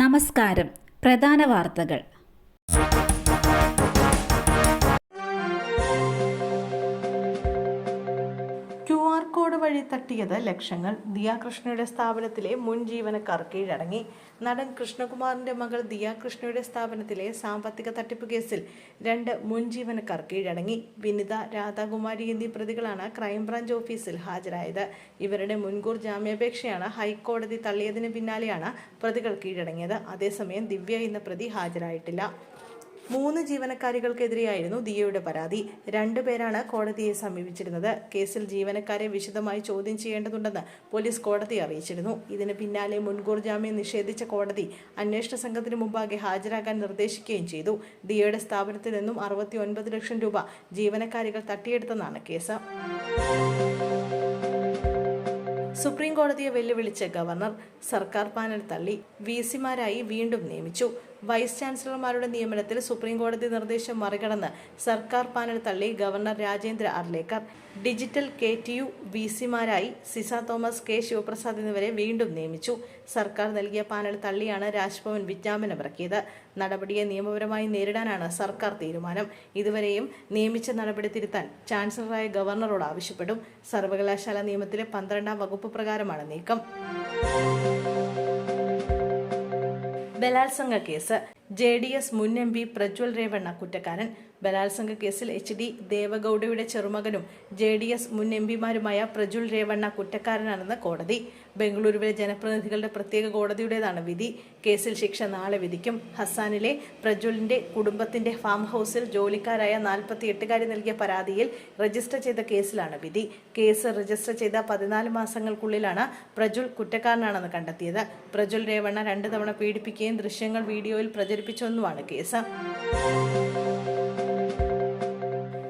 നമസ്കാരം. പ്രധാന വാർത്തകൾ. QR കോഡ് വഴി തട്ടിയത് ലക്ഷങ്ങൾ. ദിയ കൃഷ്ണയുടെ സ്ഥാപനത്തിലെ മുൻ ജീവനക്കാർ കീഴടങ്ങി. നടൻ കൃഷ്ണകുമാറിന്റെ മകൾ ദിയ കൃഷ്ണയുടെ സ്ഥാപനത്തിലെ സാമ്പത്തിക തട്ടിപ്പ് കേസിൽ 2 മുൻ ജീവനക്കാർ കീഴടങ്ങി. വിനിത, രാധാകുമാരി എന്നീ പ്രതികളാണ് ക്രൈംബ്രാഞ്ച് ഓഫീസിൽ ഹാജരായത്. ഇവരുടെ മുൻകൂർ ജാമ്യാപേക്ഷയാണ് ഹൈക്കോടതി തള്ളിയതിന് പിന്നാലെയാണ് പ്രതികൾ കീഴടങ്ങിയത്. അതേസമയം ദിവ്യ എന്ന പ്രതി ഹാജരായിട്ടില്ല. 3 ജീവനക്കാരികൾക്കെതിരെയായിരുന്നു ദിയയുടെ പരാതി. 2 പേരാണ് കോടതിയെ സമീപിച്ചിരുന്നത്. കേസിൽ ജീവനക്കാരെ വിശദമായി ചോദ്യം ചെയ്യേണ്ടതുണ്ടെന്ന് പോലീസ് കോടതിയെ അറിയിച്ചിരുന്നു. ഇതിന് പിന്നാലെ മുൻകൂർ ജാമ്യം നിഷേധിച്ച കോടതി അന്വേഷണ സംഘത്തിന് മുമ്പാകെ ഹാജരാകാൻ നിർദ്ദേശിക്കുകയും ചെയ്തു. ദിയയുടെ സ്ഥാപനത്തിൽ നിന്നും 69 ലക്ഷം രൂപ ജീവനക്കാരികൾ തട്ടിയെടുത്തെന്നാണ് കേസ്. സുപ്രീം കോടതിയെ വെല്ലുവിളിച്ച് ഗവർണർ. സർക്കാർ പാനൽ തള്ളി. വിസിമാരായി വീണ്ടും നിയമിച്ചു. വൈസ് ചാൻസലർമാരുടെ നിയമനത്തിൽ സുപ്രീം കോടതി നിർദ്ദേശം മറികടന്ന് സർക്കാർ പാനൽ തള്ളി governor Rajendra Arlekar. Digital KTU വിസിമാരായി സിസ തോമസ്, K ശിവപ്രസാദ് എന്നിവരെ വീണ്ടും നിയമിച്ചു. സർക്കാർ നൽകിയ പാനൽ തള്ളിയാണ് രാജ്ഭവൻ വിജ്ഞാപനമിറക്കിയത്. നടപടിയെ നിയമപരമായി നേരിടാനാണ് സർക്കാർ തീരുമാനം. ഇതുവരെയും നിയമിച്ച നടപടി തിരുത്താൻ ചാൻസലറായ ഗവർണറോട് ആവശ്യപ്പെടും. സർവകലാശാല നിയമത്തിലെ 12ാം വകുപ്പ് പ്രകാരമാണ് നീക്കം. ബലാത്സംഗ കേസ്. JDS മുൻ MP പ്രജ്വൽ രേവണ്ണ കുറ്റക്കാരൻ. ബലാത്സംഗ കേസിൽ HD ദേവഗൌഡയുടെ ചെറുമകനും JDS മുൻ MPമാരുമായ പ്രജ്വൽ രേവണ്ണ കുറ്റക്കാരനാണെന്ന് കോടതി. ബംഗളൂരുവിലെ ജനപ്രതിനിധികളുടെ പ്രത്യേക കോടതിയുടേതാണ് വിധി. കേസിൽ ശിക്ഷ നാളെ വിധിക്കും. ഹസാനിലെ പ്രജ്വലിന്റെ കുടുംബത്തിന്റെ ഫാം ഹൌസിൽ ജോലിക്കാരായ 48കാരി നൽകിയ പരാതിയിൽ രജിസ്റ്റർ ചെയ്ത കേസിലാണ് വിധി. കേസ് രജിസ്റ്റർ ചെയ്ത 14 മാസങ്ങൾക്കുള്ളിലാണ് പ്രജ്വൽ കുറ്റക്കാരനാണെന്ന് കണ്ടെത്തിയത്. പ്രജ്വൽ രേവണ്ണ 2 തവണ പീഡിപ്പിക്കുകയും ദൃശ്യങ്ങൾ വീഡിയോയിൽ പ്രചരിപ്പിച്ചെന്നുമാണ് കേസ്.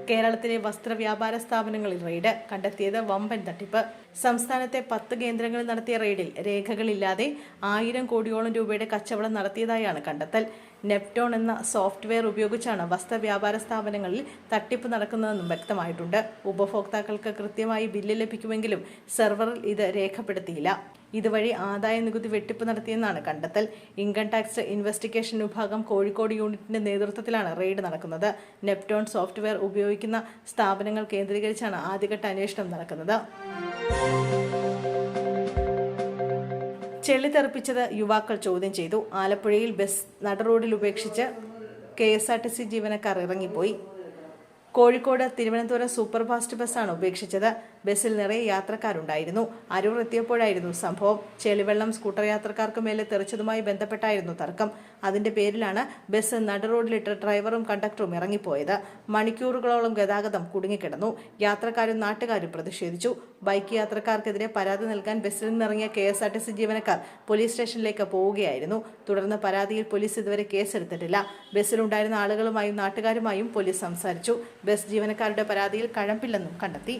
കേരളത്തിലെ വസ്ത്രവ്യാപാര സ്ഥാപനങ്ങളിൽ റെയ്ഡ്. കണ്ടെത്തിയത് വമ്പൻ തട്ടിപ്പ്. സംസ്ഥാനത്തെ 10 കേന്ദ്രങ്ങളിൽ നടത്തിയ റെയ്ഡിൽ രേഖകളില്ലാതെ 1000 കോടിയോളം രൂപയുടെ കച്ചവടം നടത്തിയതായാണ് കണ്ടെത്തൽ. നെപ്റ്റോൺ എന്ന സോഫ്റ്റ്വെയർ ഉപയോഗിച്ചാണ് വസ്ത്രവ്യാപാര സ്ഥാപനങ്ങളിൽ തട്ടിപ്പ് നടക്കുന്നതെന്നും വ്യക്തമായിട്ടുണ്ട്. ഉപഭോക്താക്കൾക്ക് കൃത്യമായി ബില്ല് ലഭിക്കുമെങ്കിലും സെർവറിൽ ഇത് രേഖപ്പെടുത്തിയില്ല. ഇതുവഴി ആദായ നികുതി വെട്ടിപ്പ് നടത്തിയെന്നാണ് കണ്ടെത്തൽ. ഇൻകം ടാക്സ് ഇൻവെസ്റ്റിഗേഷൻ വിഭാഗം കോഴിക്കോട് യൂണിറ്റിന്റെ നേതൃത്വത്തിലാണ് റെയ്ഡ് നടക്കുന്നത്. നെപ്റ്റോൺ സോഫ്റ്റ്വെയർ ഉപയോഗിക്കുന്ന സ്ഥാപനങ്ങൾ കേന്ദ്രീകരിച്ചാണ് ആദ്യഘട്ട അന്വേഷണം നടക്കുന്നത്. ചെളി തെറിപ്പിച്ചത് യുവാക്കൾ ചോദ്യം ചെയ്തു. ആലപ്പുഴയിൽ ബസ് നടുറോഡിൽ ഉപേക്ഷിച്ച് KSRTC ജീവനക്കാർ ഇറങ്ങിപ്പോയി. കോഴിക്കോട് തിരുവനന്തപുരം സൂപ്പർഫാസ്റ്റ് ബസ്സാണ് ഉപേക്ഷിച്ചത്. ബസ്സിൽ നിറയെ യാത്രക്കാരുണ്ടായിരുന്നു. അരൂർ എത്തിയപ്പോഴായിരുന്നു സംഭവം. ചെളിവെള്ളം സ്കൂട്ടർ യാത്രക്കാർക്ക് മേലെ തെറിച്ചതുമായി ബന്ധപ്പെട്ടായിരുന്നു തർക്കം. അതിന്റെ പേരിലാണ് ബസ് നടുറോഡിലിട്ട് ഡ്രൈവറും കണ്ടക്ടറും ഇറങ്ങിപ്പോയത്. മണിക്കൂറുകളോളം ഗതാഗതം കുടുങ്ങിക്കിടന്നു. യാത്രക്കാരും നാട്ടുകാരും പ്രതിഷേധിച്ചു. ബൈക്ക് യാത്രക്കാർക്കെതിരെ പരാതി നൽകാൻ ബസ്സിൽ നിന്നിറങ്ങിയ KSRTC ജീവനക്കാർ പോലീസ് സ്റ്റേഷനിലേക്ക് പോവുകയായിരുന്നു. തുടർന്ന് പരാതിയിൽ പോലീസ് ഇതുവരെ കേസെടുത്തിട്ടില്ല. ബസ്സിലുണ്ടായിരുന്ന ആളുകളുമായും നാട്ടുകാരുമായും പോലീസ് സംസാരിച്ചു. ബസ് ജീവനക്കാരുടെ പരാതിയിൽ കഴമ്പില്ലെന്നും കണ്ടെത്തി.